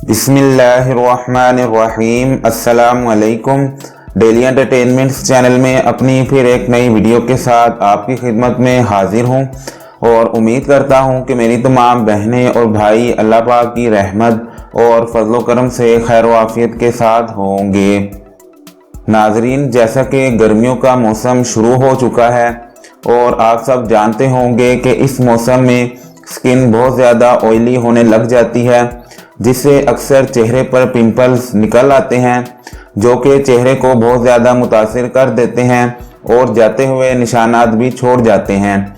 बिस्मिल्लाहिर्रहमानिर्रहीम। अस्सलाम वालेकुम। डेली एंटरटेनमेंट्स चैनल में अपनी फिर एक नई वीडियो के साथ आपकी खिदमत में हाजिर हूँ और उम्मीद करता हूँ कि मेरी तमाम बहनें और भाई अल्लाह पाक की रहमत और फजलो करम से खैर व आफियत के साथ होंगे। नाजरीन, जैसा कि गर्मियों का मौसम शुरू हो चुका है और आप सब जानते होंगे कि इस मौसम में स्किन बहुत ज़्यादा ऑयली होने लग जाती है, जिससे अक्सर चेहरे पर पिंपल्स निकल आते हैं जो कि चेहरे को बहुत ज़्यादा मुतासिर कर देते हैं और जाते हुए निशानात भी छोड़ जाते हैं।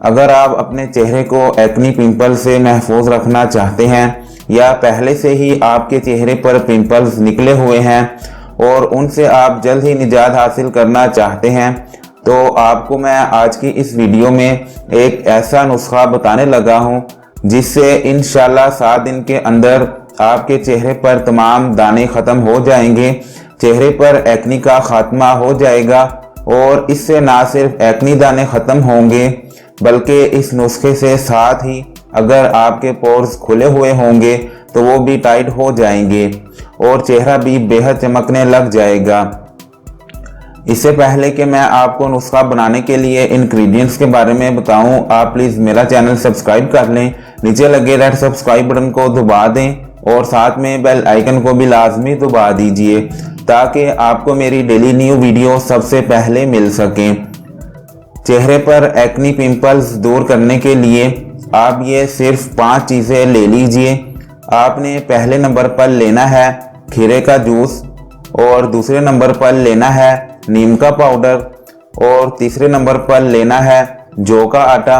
अगर आप अपने चेहरे को एक्नी पिंपल से महफूज रखना चाहते हैं या पहले से ही आपके चेहरे पर पिंपल्स निकले हुए हैं और उनसे आप जल्द ही निजात हासिल करना चाहते हैं, तो आपको मैं आज की इस वीडियो में एक ऐसा नुस्खा बताने लगा हूं जिससे इंशाल्लाह 7 दिन के अंदर आपके चेहरे पर तमाम दाने ख़त्म हो जाएंगे, चेहरे पर एक्नी का खात्मा हो जाएगा। और इससे ना सिर्फ एक्नी दाने ख़त्म होंगे बल्कि इस नुस्खे से साथ ही अगर आपके पोर्स खुले हुए होंगे तो वो भी टाइट हो जाएंगे और चेहरा भी बेहद चमकने लग जाएगा। इससे पहले कि मैं आपको नुस्खा बनाने के लिए इंग्रेडिएंट्स के बारे में बताऊं, आप प्लीज़ मेरा चैनल सब्सक्राइब कर लें। नीचे लगे रेड सब्सक्राइब बटन को दबा दें और साथ में बेल आइकन को भी लाजमी दबा दीजिए ताकि आपको मेरी डेली न्यू वीडियो सबसे पहले मिल सके। चेहरे पर एक्नी पिंपल्स दूर करने के लिए आप ये सिर्फ 5 चीज़ें ले लीजिए। आपने पहले नंबर पर लेना है खीरे का जूस, और दूसरे नंबर पर लेना है नीम का पाउडर, और तीसरे नंबर पर लेना है जौ का आटा,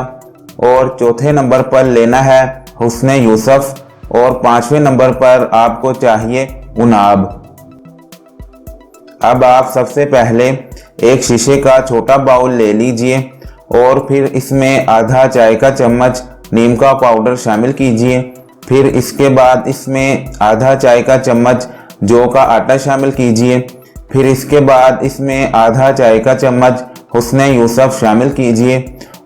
और चौथे नंबर पर लेना है हुस्न यूसुफ, और 5वें नंबर पर आपको चाहिए उनाब। अब आप सबसे पहले एक शीशे का छोटा बाउल ले लीजिए और फिर इसमें आधा चाय का चम्मच नीम का पाउडर शामिल कीजिए। फिर इसके बाद इसमें आधा चाय का चम्मच जौ का आटा शामिल कीजिए। फिर इसके बाद इसमें आधा चाय का चम्मच हुस्न यूसुफ शामिल कीजिए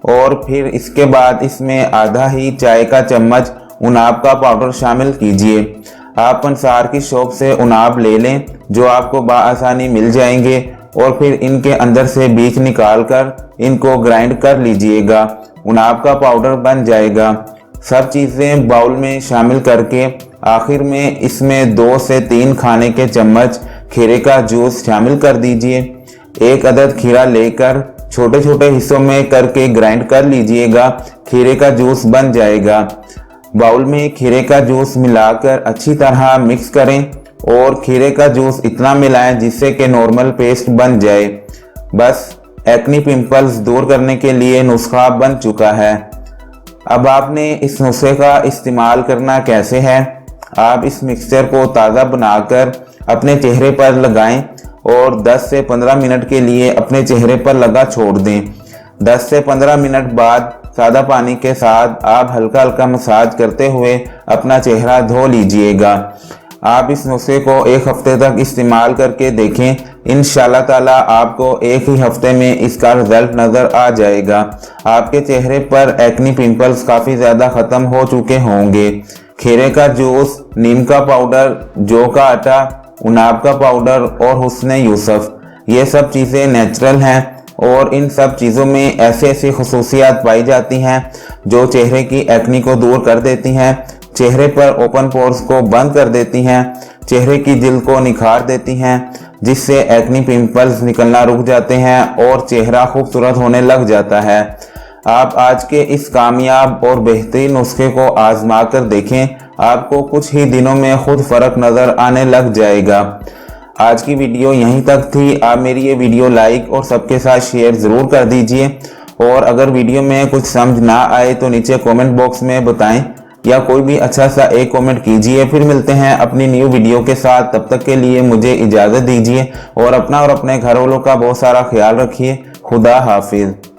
और फिर इसके बाद इसमें आधा ही चाय का चम्मच उनाब का पाउडर शामिल कीजिए। आप अंसार की शॉप से उनाब ले लें जो आपको बआसानी मिल जाएंगे और फिर इनके अंदर से बीज निकाल कर इनको ग्राइंड कर लीजिएगा। उनाब का पाउडर बन जाएगा। सब चीज़ें बाउल में शामिल करके आखिर में इसमें 2 से 3 खाने के चम्मच खीरे का जूस शामिल कर दीजिए। एक अदद खीरा लेकर छोटे छोटे हिस्सों में करके ग्राइंड कर लीजिएगा। खीरे का जूस बन जाएगा। बाउल में खीरे का जूस मिलाकर अच्छी तरह मिक्स करें और खीरे का जूस इतना मिलाएं जिससे कि नॉर्मल पेस्ट बन जाए। बस एक्नी पिंपल्स दूर करने के लिए नुस्खा बन चुका है। अब आपने इस नुस्खे का इस्तेमाल करना कैसे है, आप इस मिक्सचर को ताज़ा बनाकर अपने चेहरे पर लगाएं और 10 से 15 मिनट के लिए अपने चेहरे पर लगा छोड़ दें। 10 से 15 मिनट बाद सादा पानी के साथ आप हल्का हल्का मसाज करते हुए अपना चेहरा धो लीजिएगा। आप इस नुस्खे को 1 हफ्ते तक इस्तेमाल करके देखें। इंशाल्लाह ताला आपको 1 ही हफ्ते में इसका रिजल्ट नज़र आ जाएगा। आपके चेहरे पर एक्नी पिंपल्स काफ़ी ज़्यादा ख़त्म हो चुके होंगे। खीरे का जूस, नीम का पाउडर, जौ का आटा, उनाब का पाउडर और हुस्न यूसुफ, ये सब चीज़ें नेचुरल हैं और इन सब चीज़ों में ऐसी ऐसी खसूसियात पाई जाती हैं जो चेहरे की एक्नी को दूर कर देती हैं, चेहरे पर ओपन पोर्स को बंद कर देती हैं, चेहरे की जिल्द को निखार देती हैं, जिससे एक्नी पिंपल्स निकलना रुक जाते हैं और चेहरा खूबसूरत होने लग जाता है। आप आज के इस कामयाब और बेहतरीन नुस्खे को आजमा कर देखें, आपको कुछ ही दिनों में खुद फ़र्क नज़र आने लग जाएगा। आज की वीडियो यहीं तक थी। आप मेरी ये वीडियो लाइक और सबके साथ शेयर ज़रूर कर दीजिए और अगर वीडियो में कुछ समझ ना आए तो नीचे कमेंट बॉक्स में बताएं या कोई भी अच्छा सा एक कमेंट कीजिए। फिर मिलते हैं अपनी न्यू वीडियो के साथ। तब तक के लिए मुझे इजाज़त दीजिए और अपना और अपने घर वालों का बहुत सारा ख्याल रखिए। खुदा हाफिज़।